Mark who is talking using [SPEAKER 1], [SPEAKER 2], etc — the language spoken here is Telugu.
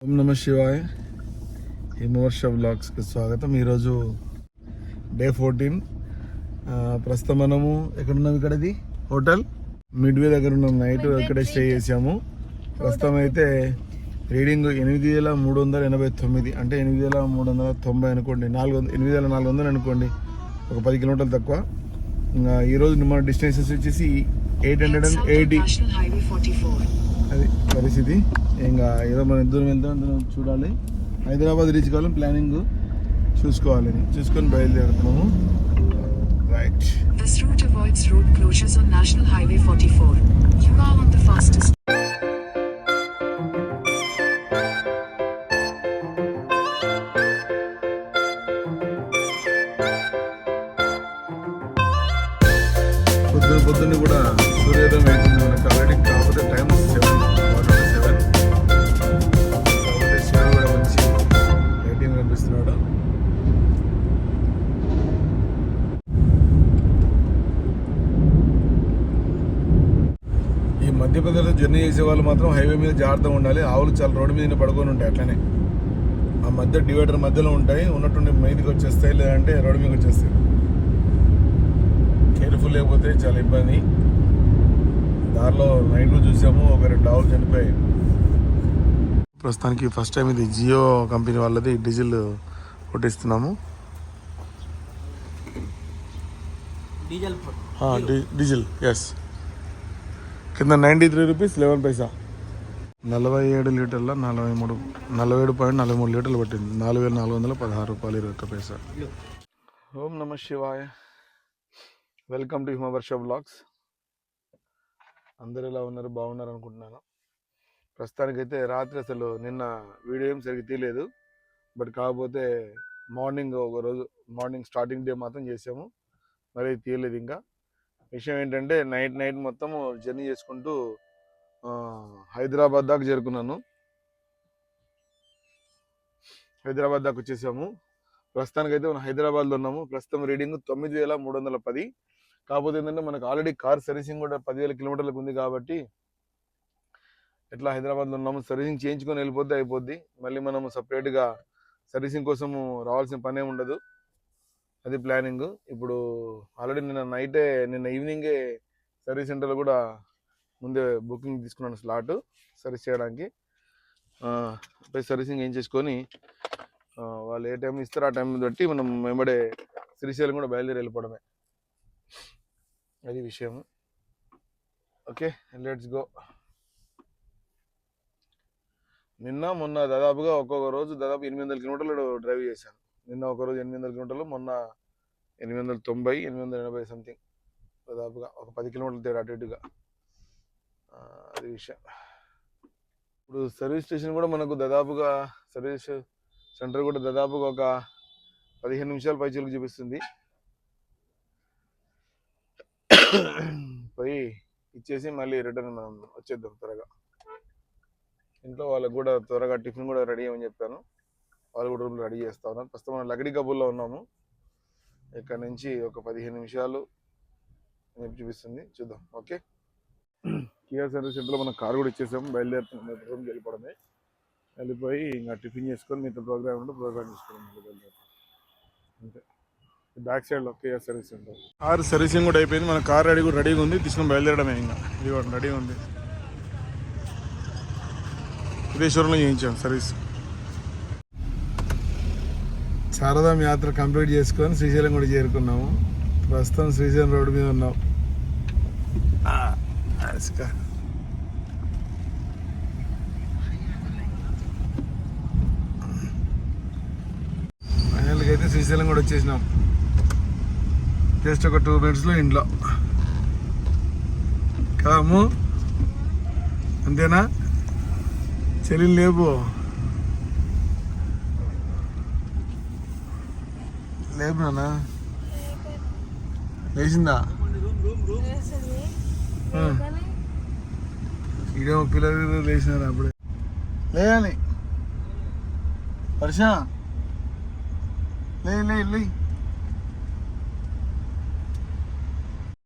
[SPEAKER 1] ఓం నమ శివాయ. హిమవర్ష బ్లాగ్స్కి స్వాగతం. ఈరోజు డే 14. ప్రస్తుతం మనము ఎక్కడున్నాం? ఇక్కడది హోటల్ మిడ్వే దగ్గర ఉన్నాం. నైట్ ఇక్కడే స్టే చేసాము. ప్రస్తుతం అయితే రీడింగ్ 8,389, అంటే 8,390 అనుకోండి, 8,400 అనుకోండి, ఒక 10 కిలోమీటర్లు తక్కువ. ఇంకా ఈరోజు మన డెస్టినేషన్స్ వచ్చేసి 880. అది పరిస్థితి. ఇంకా ఏదో మనం దూరం వెళ్తాం చూడాలి. హైదరాబాద్ రీచ్ కావాలని ప్లానింగ్ చూసుకొని బయలుదేరుతున్నాము. Right.
[SPEAKER 2] This route avoids road closures on National Highway 44. You are on the fastest.
[SPEAKER 1] పొద్దున్న కూడా సూర్యోదయం అవుతుంది మనకు ఆల్రెడీ. కాకపోతే టైం 7 కాబట్టి 7 కూడా మంచి లైటింగ్ కనిపిస్తున్నాడు. ఈ మధ్యప్రదేశ్లో జర్నీ చేసే వాళ్ళు మాత్రం హైవే మీద జాగ్రత్తగా ఉండాలి. ఆవులు చాలా రోడ్డు మీద పడుకొని ఉంటాయి. అట్లనే ఆ మధ్య డివైడర్ మధ్యలో ఉంటాయి, ఉన్నట్టుండి మీదికి వచ్చేస్తాయి, లేదంటే రోడ్డు మీదకి వచ్చేస్తాయి. కేర్ఫుల్ లేకపోతే చాలా ఇబ్బంది. దారిలో నైట్ చూసాము, ఒక 2 ఆవులు చనిపోయాయి. ప్రస్తుతానికి ఫస్ట్ టైం ఇది జియో కంపెనీ వాళ్ళది డీజిల్ కొట్టిస్తున్నాము. Diesel S. కింద 93 రూపీస్ 11 పైసా. 47 లీటర్ల 47.43 లీటర్లు పట్టింది. 4,416 రూపాయలు 21 పైసా. ఓం నమ శివాయ. Welcome to Himavarsha blogs. అందరు ఎలా ఉన్నారు? బాగున్నారు అనుకుంటున్నాను. ప్రస్తుతానికైతే రాత్రి అసలు నిన్న వీడియో ఏం సరిగ్గా తీయలేదు. బట్ కాకపోతే మార్నింగ్ స్టార్టింగ్ డే మాత్రం చేసాము, మరి తీయలేదు. ఇంకా విషయం ఏంటంటే నైట్ మొత్తం జర్నీ చేసుకుంటూ హైదరాబాద్ దాకా చేరుకున్నాను. హైదరాబాద్ దాకా వచ్చేసాము. ప్రస్తుతానికైతే మనం హైదరాబాద్లో ఉన్నాము. ప్రస్తుతం రీడింగ్ 9,310. కాకపోతే ఏంటంటే మనకు ఆల్రెడీ కార్ సర్వీసింగ్ కూడా 10,000 కిలోమీటర్లకు ఉంది కాబట్టి ఎట్లా హైదరాబాద్లో ఉన్నాము, సర్వీసింగ్ చేయించుకొని వెళ్ళిపోతే అయిపోద్ది. మళ్ళీ మనము సపరేట్గా సర్వీసింగ్ కోసము రావాల్సిన పనే ఉండదు. అది ప్లానింగ్. ఇప్పుడు ఆల్రెడీ నిన్న ఈవినింగే సర్వీస్ సెంటర్లో కూడా ముందే బుకింగ్ తీసుకున్నాను స్లాట్ సర్వీస్ చేయడానికి. సర్వీసింగ్ ఏం చేసుకొని వాళ్ళు ఏ టైం ఇస్తారో ఆ టైం బట్టి మనం వెంబడే శ్రీశైలం కూడా బయలుదేరి వెళ్ళిపోవడమే. అది విషయం. Okay, let's go. నిన్న మొన్న దాదాపుగా ఒక్కొక్క రోజు దాదాపు 800 కిలోమీటర్లు డ్రైవ్ చేశాను. నిన్న ఒక రోజు 800 కిలోమీటర్లు, మొన్న 890, 880 సంథింగ్, దాదాపుగా ఒక 10 కిలోమీటర్లు తేడా అటు ఇటుగా. అది విషయం. ఇప్పుడు సర్వీస్ స్టేషన్ కూడా మనకు దాదాపుగా, సర్వీస్ సెంటర్ కూడా దాదాపుగా ఒక 15 నిమిషాల పైచీలకు చూపిస్తుంది. పోయి ఇచ్చేసి మళ్ళీ రిటర్న్ మనం వచ్చేద్దాం త్వరగా. ఇంట్లో వాళ్ళకు కూడా త్వరగా టిఫిన్ కూడా రెడీ అయ్యమని చెప్పాను. వాళ్ళు కూడా రూమ్లో రెడీ చేస్తా ఉన్నారు. ప్రస్తుతం మనం లగడీ కబూర్లో ఉన్నాము. ఇక్కడ నుంచి ఒక 15 నిమిషాలు చూపిస్తుంది, చూద్దాం. ఓకే, కియా సర్వీస్ సెంటర్లో మనం కారు కూడా ఇచ్చేసాము. బయలుదేరుతున్నాం, రూమ్కి వెళ్ళిపోవడమే. వెళ్ళిపోయి ఇంకా టిఫిన్ చేసుకొని మీతో ప్రోగ్రామ్ ఉంటే ప్రోగ్రామ్ చేసుకోవడం బయలుదేరుతాం అంతే. బ్యాక్ సైడ్లో Kia service centre. Car servicing కూడా అయిపోయింది. మన కార్ రెడీగా ఉంది, తీసుకొని బయలుదేరడమే. ఇంకా ఇది రెడీ ఉంది. విదేశ్వరంలో చేయించాం సర్వీస్. శారదాం యాత్ర కంప్లీట్ చేసుకొని శ్రీశైలం కూడా చేరుకున్నాము. ప్రస్తుతం శ్రీశైలం రోడ్డు మీద ఉన్నాం. ఫైనల్గా అయితే శ్రీశైలం కూడా వచ్చేసినాం. జస్ట్ ఒక 2 మినిట్స్లో ఇంట్లో. కాము అంతేనా? చెల్లి లేపు నాన్న. లేచిందా? ఇదేమో పిల్లలు లేచినారు అప్పుడే. లేయాలి వర్ష, లే